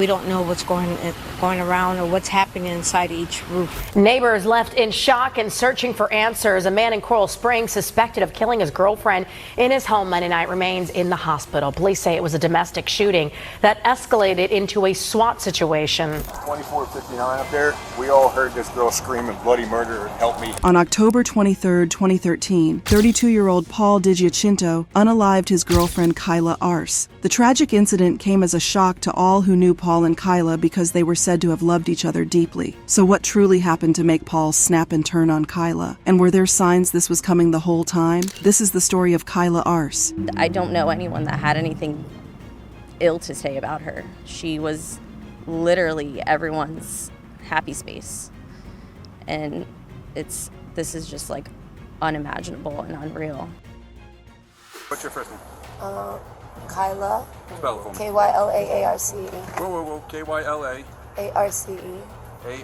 We don't know what's going around or what's happening inside each roof. Neighbors left in shock and searching for answers. A man in Coral Springs suspected of killing his girlfriend in his home Monday night remains in the hospital. Police say it was a domestic shooting that escalated into a SWAT situation. 2459 up there, we all heard this girl screaming bloody murder, help me. On October 23, 2013, 32-year-old Paul Digiacinto unalived his girlfriend Kyla Arce. The tragic incident came as a shock to all who knew Paul and Kyla because they were said to have loved each other deeply. So what truly happened to make Paul snap and turn on Kyla? And were there signs this was coming the whole time? This is the story of Kyla Arce. I don't know anyone that had anything ill to say about her. She was literally everyone's happy space. And this is just like unimaginable and unreal. What's your first name? Kyla. Spell it for me. Kylaarce. Whoa. Kyla. Arce.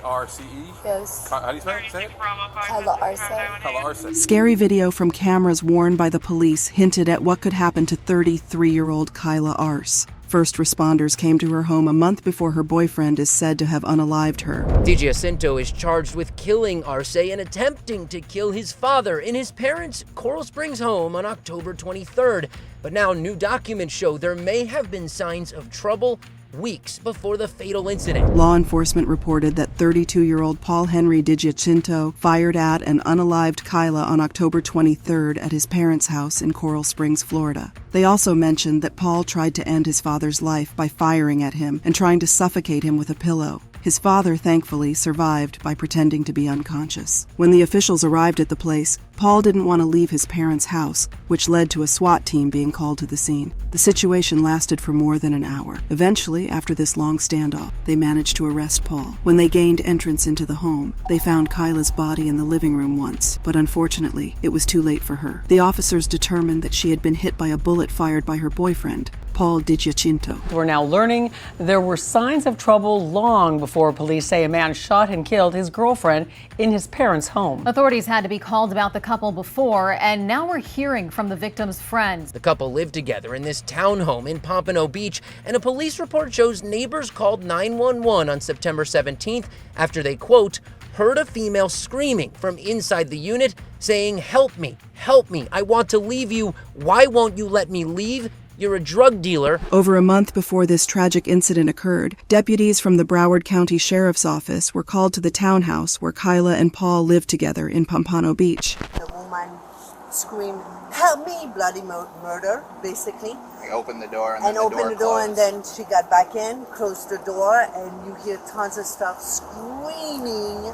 Arce? Yes. How do you spell it? Say it. Kyla Arce. Kyla Arce. Scary video from cameras worn by the police hinted at what could happen to 33-year-old Kyla Arce. First responders came to her home a month before her boyfriend is said to have unalived her. Digiacinto is charged with killing Arce and attempting to kill his father in his parents' Coral Springs home on October 23rd. But now new documents show there may have been signs of trouble weeks before the fatal incident. Law enforcement reported that 32-year-old Paul Henry Digiacinto fired at and unalived Kyla on October 23rd at his parents' house in Coral Springs, Florida. They also mentioned that Paul tried to end his father's life by firing at him and trying to suffocate him with a pillow. His father, thankfully, survived by pretending to be unconscious. When the officials arrived at the place, Paul didn't want to leave his parents' house, which led to a SWAT team being called to the scene. The situation lasted for more than an hour. Eventually, after this long standoff, they managed to arrest Paul. When they gained entrance into the home, they found Kyla's body in the living room once, but unfortunately, it was too late for her. The officers determined that she had been hit by a bullet fired by her boyfriend, Paul Digiacinto. We're now learning there were signs of trouble long before police say a man shot and killed his girlfriend in his parents' home. Authorities had to be called about the couple before, and now we're hearing from the victim's friends. The couple lived together in this townhome in Pompano Beach, and a police report shows neighbors called 911 on September 17th after they, quote, heard a female screaming from inside the unit saying, help me, I want to leave you. Why won't you let me leave? You're a drug dealer. Over a month before this tragic incident occurred, deputies from the Broward County Sheriff's Office were called to the townhouse where Kyla and Paul lived together in Pompano Beach. The woman screamed, "Help me!" Bloody murder, basically. They opened the door and then she got back in, closed the door, and you hear tons of stuff screaming.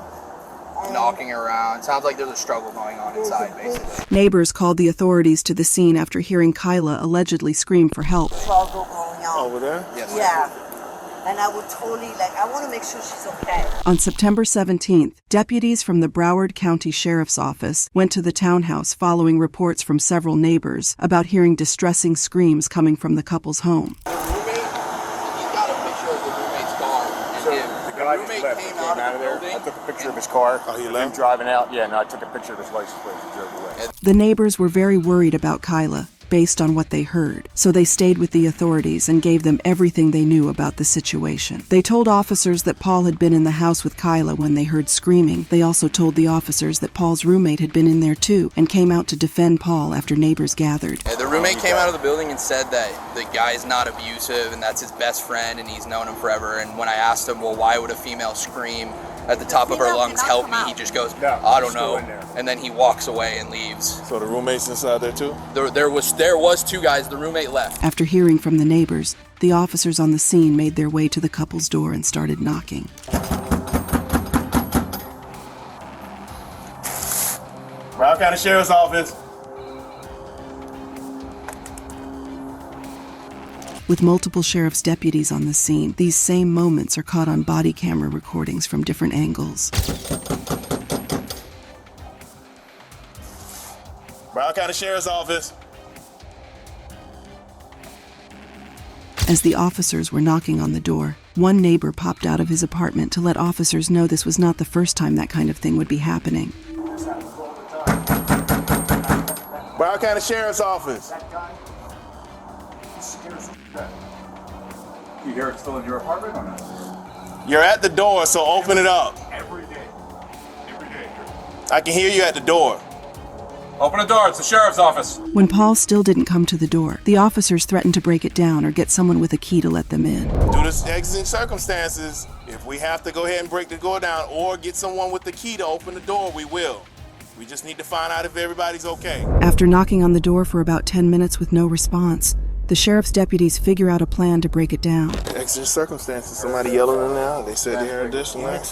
Knocking around. Sounds like there's a struggle going on inside, basically. Neighbors called the authorities to the scene after hearing Kyla allegedly scream for help. Struggle going on. Over there? Yes. Yeah. And I would totally, I want to make sure she's okay. On September 17th, deputies from the Broward County Sheriff's Office went to the townhouse following reports from several neighbors about hearing distressing screams coming from the couple's home. The roommate, he's got a picture of the roommate's car. The guy just left. He came out of there. I took a picture of his car. Oh, he left? Driving out. Yeah, no, I took a picture of his license plate and drove away. The neighbors were very worried about Kyla, based on what they heard, so they stayed with the authorities and gave them everything they knew about the situation. They told officers that Paul had been in the house with Kyla when they heard screaming. They also told the officers that Paul's roommate had been in there too and came out to defend Paul after neighbors gathered. The roommate came out of the building and said that the guy's not abusive and that's his best friend and he's known him forever. And when I asked him, well, why would a female scream at the top of her lungs, help me, he just goes, I don't know. And then he walks away and leaves. So the roommate's inside there too? There was two guys. The roommate left. After hearing from the neighbors, the officers on the scene made their way to the couple's door and started knocking. Broward County Sheriff's Office. With multiple sheriff's deputies on the scene, these same moments are caught on body camera recordings from different angles. Broward County Sheriff's Office. As the officers were knocking on the door, one neighbor popped out of his apartment to let officers know this was not the first time that kind of thing would be happening. Broward County Sheriff's Office. You hear it still in your apartment or not? You're at the door, so open it up. Every day. Every day. I can hear you at the door. Open the door. It's the sheriff's office. When Paul still didn't come to the door, the officers threatened to break it down or get someone with a key to let them in. Due to exigent circumstances, if we have to go ahead and break the door down or get someone with the key to open the door, we will. We just need to find out if everybody's okay. After knocking on the door for about 10 minutes with no response, the sheriff's deputies figure out a plan to break it down. Exigent circumstances, somebody yelling in now. They said they heard this and that.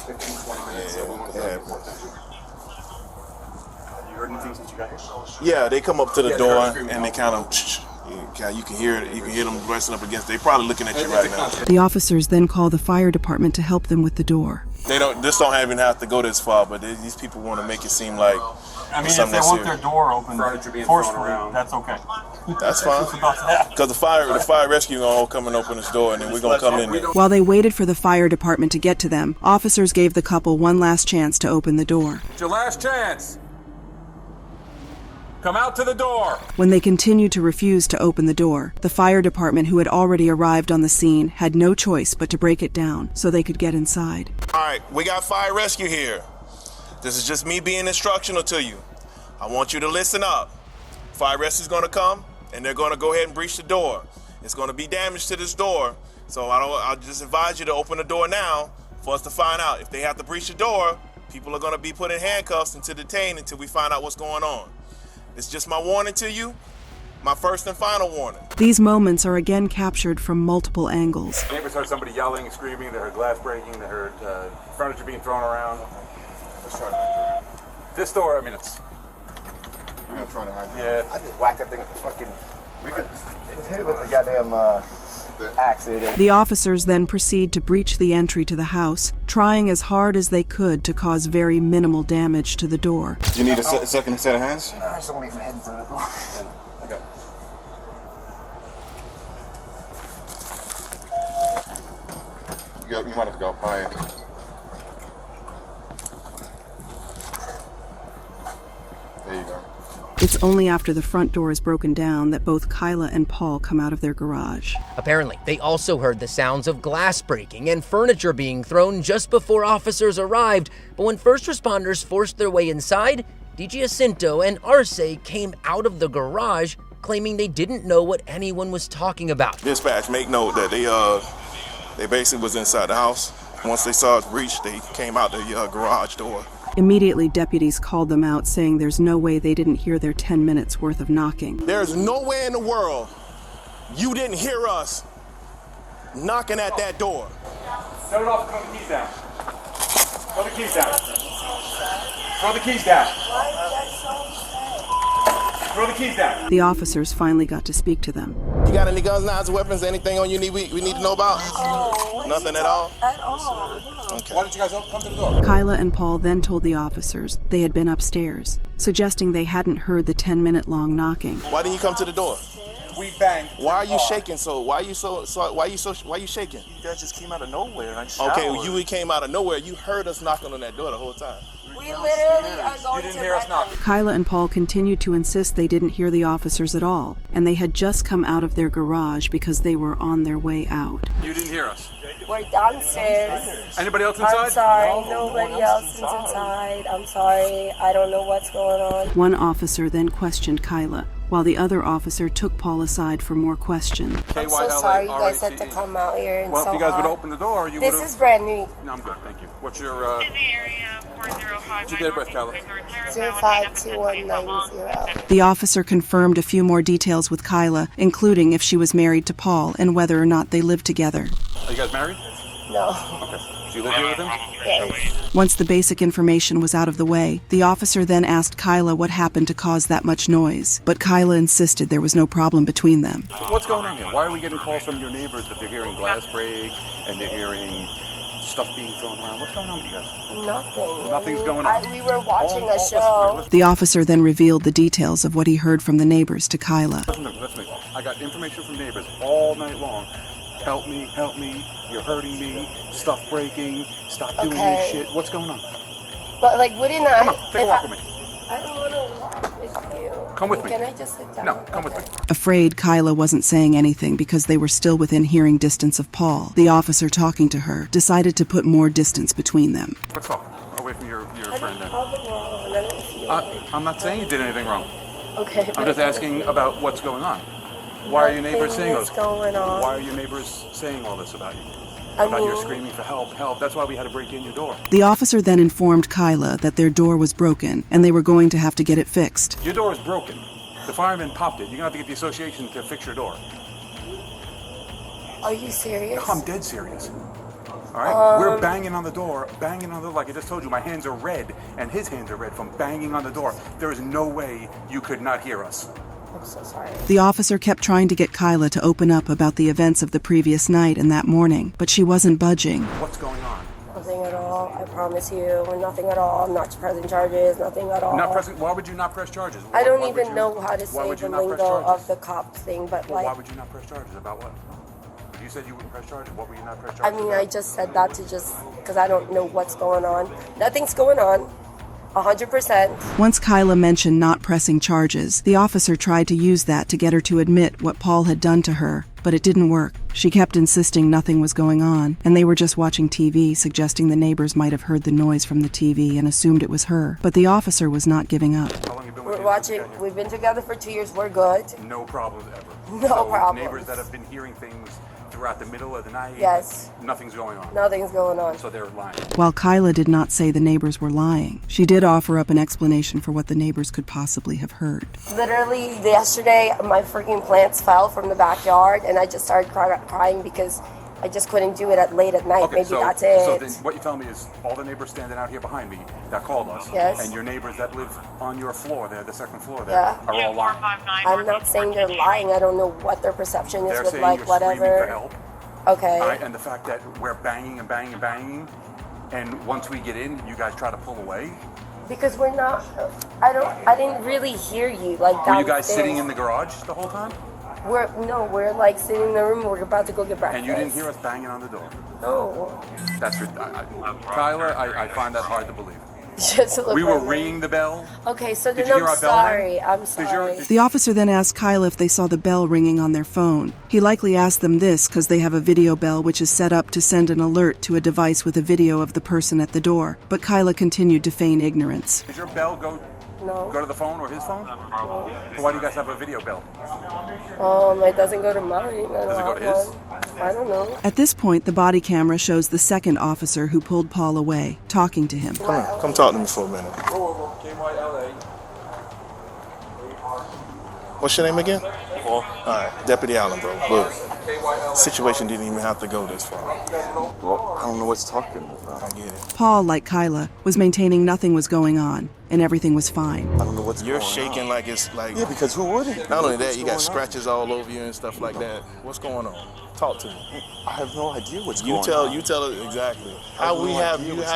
Yeah, they come up to the door and they kind of, you can hear it. You can hear them pressing up against. They're probably looking at you right now. The officers then call the fire department to help them with the door. This don't even have to go this far, but these people want to make it seem like I mean, if they want their door open forcefully, that's okay. That's fine. Because the fire rescue gonna come and open this door, and then we're gonna come in there. While they waited for the fire department to get to them, officers gave the couple one last chance to open the door. It's your last chance. Come out to the door. When they continued to refuse to open the door, the fire department, who had already arrived on the scene, had no choice but to break it down so they could get inside. All right, we got fire rescue here. This is just me being instructional to you. I want you to listen up. Fire rescue is going to come, and they're going to go ahead and breach the door. It's going to be damage to this door, so I'll just advise you to open the door now for us to find out. If they have to breach the door, people are going to be put in handcuffs and detained until we find out what's going on. It's just my warning to you, my first and final warning. These moments are again captured from multiple angles. Neighbors heard somebody yelling and screaming. They heard glass breaking. They heard furniture being thrown around. Let's try to this door, I mean, it's... I'm gonna try to hide. Yeah. I just whacked that thing with the fucking... We could hit it with the goddamn axe. The officers then proceed to breach the entry to the house, trying as hard as they could to cause very minimal damage to the door. Do you need a second set of hands? I just don't leave my head in front of the door. Okay. You might have to go high. There you go. It's only after the front door is broken down that both Kyla and Paul come out of their garage. Apparently, they also heard the sounds of glass breaking and furniture being thrown just before officers arrived, but when first responders forced their way inside, Digiacinto and Arce came out of the garage claiming they didn't know what anyone was talking about. Dispatch, make note that they basically was inside the house. Once they saw us breach, they came out the garage door. Immediately, deputies called them out, saying there's no way they didn't hear their 10 minutes worth of knocking. There's no way in the world you didn't hear us knocking at that door. Set it off and throw the keys down. Throw the keys down. Throw the keys down. Throw the keys down. The officers finally got to speak to them. You got any guns, knives, weapons, anything on you we need to know about? Nothing at all? At all. Okay. Why don't you guys come to the door? Kyla and Paul then told the officers they had been upstairs, suggesting they hadn't heard the 10-minute-long knocking. Why didn't you come to the door? We banged. Why are you shaking so? Why are you shaking? You guys just came out of nowhere. And okay, well, you came out of nowhere. You heard us knocking on that door the whole time. We literally are going You didn't hear us knock. Kyla and Paul continued to insist they didn't hear the officers at all, and they had just come out of their garage because they were on their way out. You didn't hear us. We're downstairs. Anybody else inside? I'm sorry, nobody else is inside. I'm sorry, I don't know what's going on. One officer then questioned Kyla, while the other officer took Paul aside for more questions. I'm so sorry you guys had to come out here and well, so if you guys hot. would open the door, you would This is brand new. No, I'm good, thank you. What's your, what's your date of birth, Kyla? 052190. The officer confirmed a few more details with Kyla, including if she was married to Paul and whether or not they lived together. Are you guys married? No. Okay. Do you live here with him? Yes. Once the basic information was out of the way, the officer then asked Kyla what happened to cause that much noise, but Kyla insisted there was no problem between them. What's going on here? Why are we getting calls from your neighbors that they're hearing glass break and they're hearing stuff being thrown around? What's going on with you guys? Nothing. Nothing's going on. We were watching a show. The officer then revealed the details of what he heard from the neighbors to Kyla. Listen to me. I got information from neighbors all night long. Help me, you're hurting me, stuff breaking, stop doing this shit. What's going on? But like, wouldn't I? Come on, take a walk with me. I don't want to walk. you. Come with me. Can I just sit down? No, come with me. Afraid Kyla wasn't saying anything because they were still within hearing distance of Paul, the officer talking to her decided to put more distance between them. Let's talk. Away from your friend then. Wrong. I'm not saying you did anything wrong. Okay. I'm just asking about what's going on. Why are your neighbors saying What's going on? Why are your neighbors saying all this about you? About your screaming for help, help. That's why we had to break in your door. The officer then informed Kyla that their door was broken and they were going to have to get it fixed. Your door is broken. The fireman popped it. You're going to have to get the association to fix your door. Are you serious? No, I'm dead serious. All right? We're banging on the door, like I just told you. My hands are red, and his hands are red from banging on the door. There is no way you could not hear us. I'm so sorry. The officer kept trying to get Kyla to open up about the events of the previous night and that morning, but she wasn't budging. What's going on? Nothing at all. I promise you. Nothing at all. I'm not pressing charges. Nothing at all. Why would you not press charges? I don't even know how to say the lingo of the cop thing, but why would you not press charges? About what? You said you wouldn't press charges. What were you not press charges? I mean, I just said that because I don't know what's going on. Nothing's going on. 100%. Once Kyla mentioned not pressing charges, the officer tried to use that to get her to admit what Paul had done to her, but it didn't work. She kept insisting nothing was going on, and they were just watching TV, suggesting the neighbors might have heard the noise from the TV and assumed it was her. But the officer was not giving up. How long have you been We're watching. We've been together for 2 years. We're good. No problems ever. No problems. Neighbors that have been hearing things throughout the middle of the night. Yes. Nothing's going on. Nothing's going on. So they're lying. While Kyla did not say the neighbors were lying, she did offer up an explanation for what the neighbors could possibly have heard. Literally, yesterday, my freaking plants fell from the backyard, and I just started crying because I just couldn't do it late at night. Okay, Maybe so, that's it. So then what you're telling me is all the neighbors standing out here behind me that called us, yes, and your neighbors that live on your floor there, the second floor there, yeah, are all lying. I'm not saying they're lying. I don't know what their perception is They're with saying like you're whatever. screaming for help. Okay. All right, and the fact that we're banging and banging and banging, and once we get in, you guys try to pull away. Because we're not. I didn't really hear you like that. Were you guys sitting in the garage the whole time? We're like sitting in the room. We're about to go get breakfast. And you didn't hear us banging on the door? No. That's Kyla, I find that hard to believe. Just we were ringing the bell. Okay, so Did then you hear I'm our bell sorry. ring? I'm sorry. The officer then asked Kyla if they saw the bell ringing on their phone. He likely asked them this because they have a video bell which is set up to send an alert to a device with a video of the person at the door. But Kyla continued to feign ignorance. Did your bell go to the phone or his phone? No. So why do you guys have a video bell? It doesn't go to mine. Does it go to his? I don't know. At this point, the body camera shows the second officer who pulled Paul away, talking to him. Come talk to me for a minute. What's your name again? Paul. Alright, Deputy Allen, bro. Look, situation didn't even have to go this far. Well, I don't know what's talking about. I get it. Paul, like Kyla, was maintaining nothing was going on, and everything was fine. I don't know what's You're going shaking on. like it's like... Yeah, because who wouldn't? Not only that, you got What's going scratches all over you and stuff like that. What's going on? Talk to me. I have no idea what's going on. You tell it exactly. How do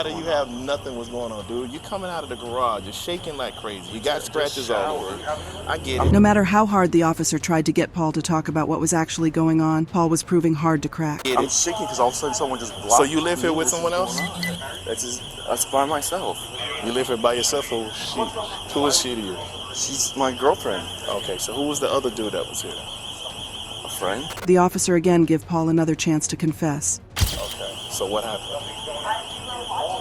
you have nothing was going on, dude? You're coming out of the garage. You're shaking like crazy. You got scratches all over. I get it. No matter how hard the officer tried to get Paul to talk about what was actually going on, Paul was proving hard to crack. I'm shaking because all of a sudden someone just blocked. So you live here with someone else? That's by myself. You live here by yourself, or who is she to you? She's my girlfriend. Okay, so who was the other dude that was here? A friend? The officer again gave Paul another chance to confess. Okay, so what happened?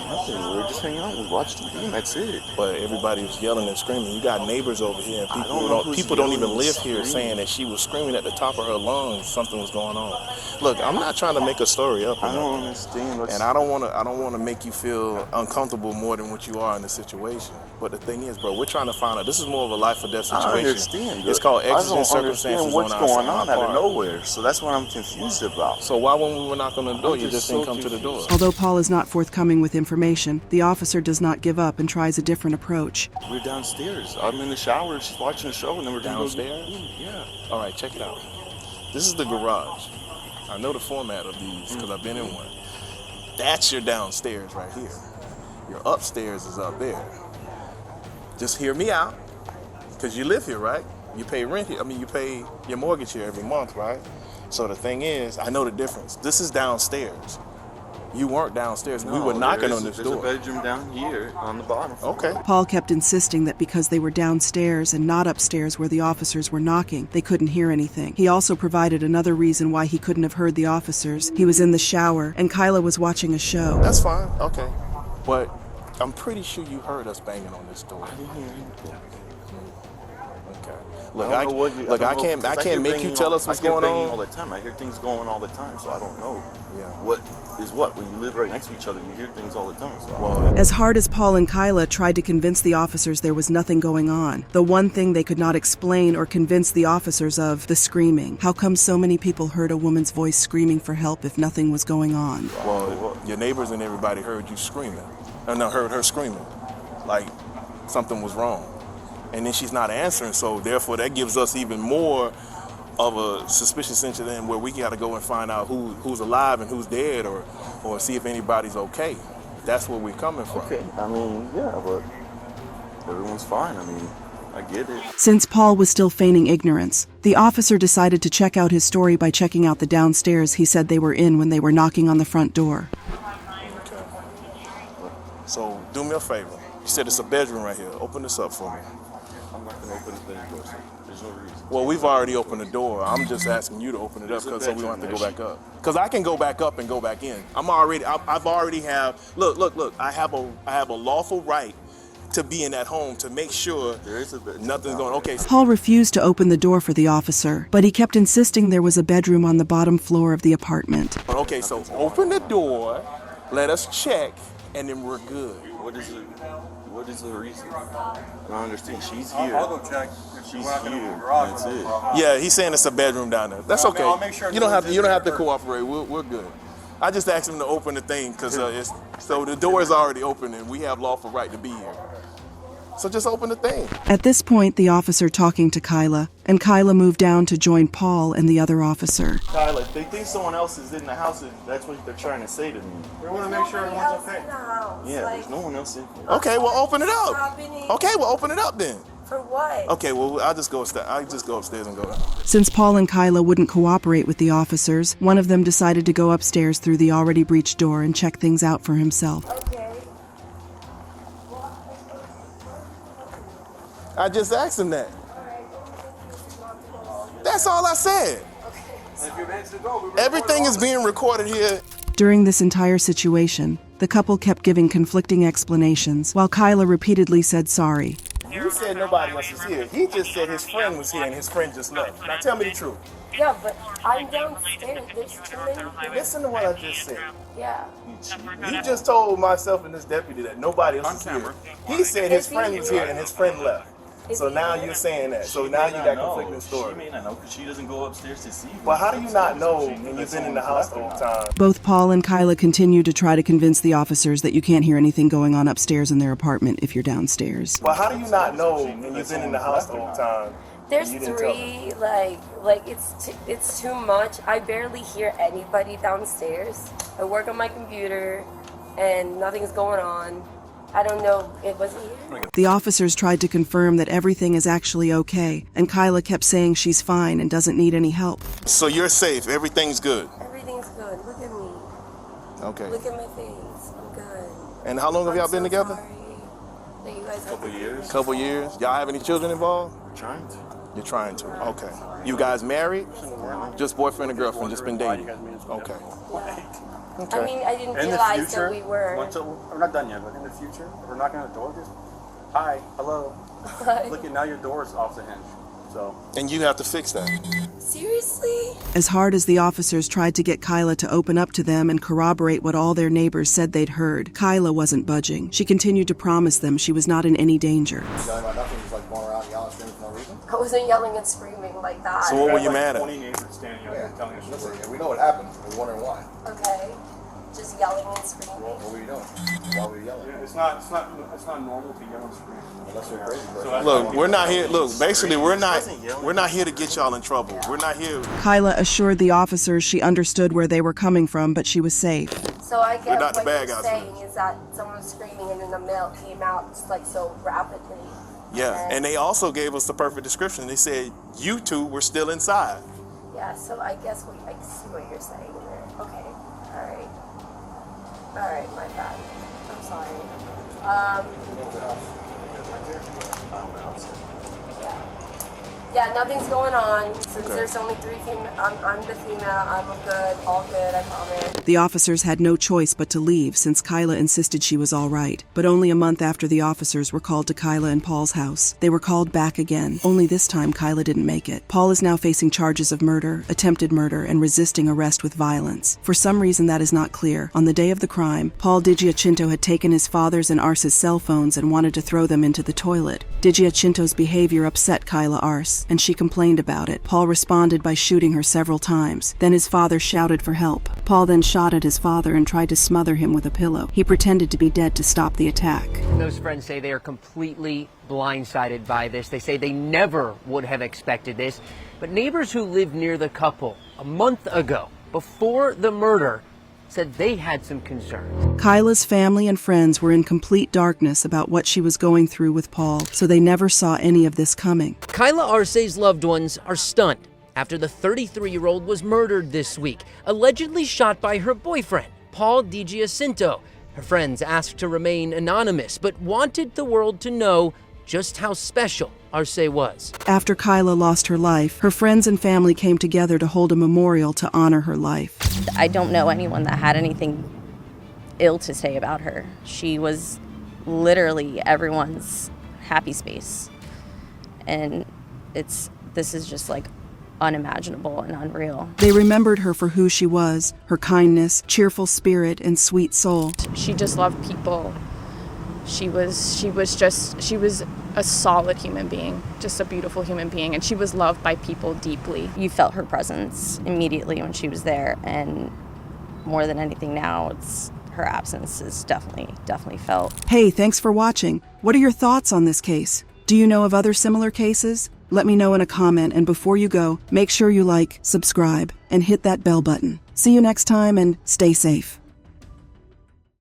Nothing. We were just hanging out. We watched TV and that's it. But everybody was yelling and screaming. You got neighbors over here, and people don't even live here saying that she was screaming at the top of her lungs. Something was going on. Look, I'm not trying to make a story up. I don't understand. And I don't want to make you feel uncomfortable more than what you are in the situation. But the thing is, bro, we're trying to find out. This is more of a life or death situation. I understand. It's called exigent circumstances. I don't understand what's going on out of nowhere. So that's what I'm confused about. So why when we were knocking on the door, you just didn't come to the door? Although Paul is not forthcoming with information, the officer does not give up and tries a different approach. We're downstairs. I'm in the shower. She's watching the show, and then we're downstairs. Yeah. All right, check it out. This is the garage. I know the format of these because I've been in one. That's your downstairs right here. Your upstairs is up there. Just hear me out, because you live here, right? You pay rent here. You pay your mortgage here every month, right? So the thing is, I know the difference. This is downstairs. You weren't downstairs. We were knocking on this door. There's a bedroom down here on the bottom. Okay. Paul kept insisting that because they were downstairs and not upstairs where the officers were knocking, they couldn't hear anything. He also provided another reason why he couldn't have heard the officers. He was in the shower, and Kyla was watching a show. That's fine. Okay. But I'm pretty sure you heard us banging on this door. I didn't hear anything. Okay. Look, I can't make you tell us what's going on. All the time. I hear things going all the time, so I don't know. Yeah. What is what? When you live right next to each other, you hear things all the time. So As hard as Paul and Kyla tried to convince the officers there was nothing going on, the one thing they could not explain or convince the officers of, the screaming. How come so many people heard a woman's voice screaming for help if nothing was going on? Well, your neighbors and everybody heard you screaming. Heard her screaming. Like something was wrong. And then she's not answering, so therefore that gives us even more of a suspicious incident where we got to go and find out who's alive and who's dead, or see if anybody's okay. That's where we're coming from. okay, I mean, yeah, but everyone's fine. I mean, I get it. Since Paul was still feigning ignorance, the officer decided to check out his story by checking out the downstairs he said they were in when they were knocking on the front door. Okay. So do me a favor. You said it's a bedroom right here. Open this up for me. I'm not gonna open the door, so there's no reason. Well, we've already opened the door. I'm just asking you to open it up so we don't have to go back up. Because I can go back up and go back in. I've already have. Look. I have a lawful right to be in that home to make sure nothing's going. Okay. Paul refused to open the door for the officer, but he kept insisting there was a bedroom on the bottom floor of the apartment. Okay, so open the door. Let us check, and then we're good. What is the reason? I don't understand. She's here. I'll go check. She's here. That's it. Yeah, he's saying it's a bedroom down there. That's okay. I'll make sure you don't have to cooperate. We're good. I just asked him to open the thing because so the door is already open and we have lawful right to be here. So just open the thing. At this point, the officer talking to Kyla, and Kyla moved down to join Paul and the other officer. Kyla, they think someone else is in the house. That's what they're trying to say to me. We want to make sure everyone's okay. Yeah, there's no one else in here. Okay, well open it up. Okay, well open it up then. For what? Okay, well I'll just go upstairs and go down. Since Paul and Kyla wouldn't cooperate with the officers, one of them decided to go upstairs through the already breached door and check things out for himself. Okay. I just asked him that. That's all I said. Everything is being recorded here. During this entire situation, the couple kept giving conflicting explanations, while Kyla repeatedly said sorry. You said nobody else is here. He just said his friend was here and his friend just left. Now tell me the truth. Yeah, but I'm downstairs. There's too many people. Listen to what I just said. Yeah. You just told myself and this deputy that nobody else is here. He said his friend was here and his friend left. So now you're saying that. So now you got conflicting stories. She may not know because she doesn't go upstairs to see. Well, how do you not know when you've been in the house the whole time? Both Paul and Kyla continued to try to convince the officers that you can't hear anything going on upstairs in their apartment if you're downstairs. Well, how do you not know when you've been in the house the whole time? There's three, like it's too much. I barely hear anybody downstairs. I work on my computer, and nothing's going on. I don't know, it wasn't here. The officers tried to confirm that everything is actually okay, and Kyla kept saying she's fine and doesn't need any help. So you're safe, everything's good? Everything's good, look at me. Okay. Look at my face, I'm good. And how long have y'all been together? That you guys Couple years. Couple years. Y'all have any children involved? Trying to. You're trying to, okay. You guys married? Just boyfriend and girlfriend, just been dating? Okay. Okay. I mean, I didn't realize that we were. We're not done yet, but in the future, if we're knocking on the door, just hi, hello. Look at now your door's off the hinge. So. And you have to fix that. Seriously? As hard as the officers tried to get Kyla to open up to them and corroborate what all their neighbors said they'd heard, Kyla wasn't budging. She continued to promise them she was not in any danger. I wasn't yelling and screaming like that. So what were you mad at? 20 neighbors standing out here telling us the story. We know what happened. We're wondering why. Okay. Just yelling and screaming. What were you doing? Why were you yelling? Yeah, it's not normal to yell and scream. Unless you're crazy. Look, we're not here. Look, basically, we're not here to get y'all in trouble. We're not here. Kyla assured the officers she understood where they were coming from, but she was safe. So I guess not the what bad you're guys, saying is that someone was screaming and then the mail came out just like so rapidly. Yeah, and they also gave us the perfect description. They said you two were still inside. Yeah, so I guess I see what you're saying there. Okay, all right. Alright, my bad. I'm sorry. Yeah, nothing's going on. Since there's only 3 female, I'm the female. I'm good, all good, I promise. The officers had no choice but to leave since Kyla insisted she was all right. But only a month after the officers were called to Kyla and Paul's house, they were called back again. Only this time Kyla didn't make it. Paul is now facing charges of murder, attempted murder, and resisting arrest with violence. For some reason that is not clear. On the day of the crime, Paul Digiacinto had taken his father's and Arce's cell phones and wanted to throw them into the toilet. Digiacinto's behavior upset Kyla Arce, and she complained about it. Paul responded by shooting her several times. Then his father shouted for help. Paul then shot at his father and tried to smother him with a pillow. He pretended to be dead to stop the attack. Those friends say they are completely blindsided by this. They say they never would have expected this. But neighbors who lived near the couple a month ago, before the murder, said they had some concerns. Kyla's family and friends were in complete darkness about what she was going through with Paul, so they never saw any of this coming. Kyla Arce's loved ones are stunned after the 33-year-old was murdered this week, allegedly shot by her boyfriend, Paul Digiacinto. Her friends asked to remain anonymous, but wanted the world to know just how special Arce was. After Kyla lost her life, her friends and family came together to hold a memorial to honor her life. I don't know anyone that had anything ill to say about her. She was literally everyone's happy space. And this is just like unimaginable and unreal. They remembered her for who she was, her kindness, cheerful spirit, and sweet soul. She just loved people. She was a solid human being, just a beautiful human being, and she was loved by people deeply. You felt her presence immediately when she was there, and more than anything now, it's her absence is definitely felt. Hey, thanks for watching. What are your thoughts on this case? Do you know of other similar cases? Let me know in a comment, and before you go, make sure you like, subscribe, and hit that bell button. See you next time, and stay safe.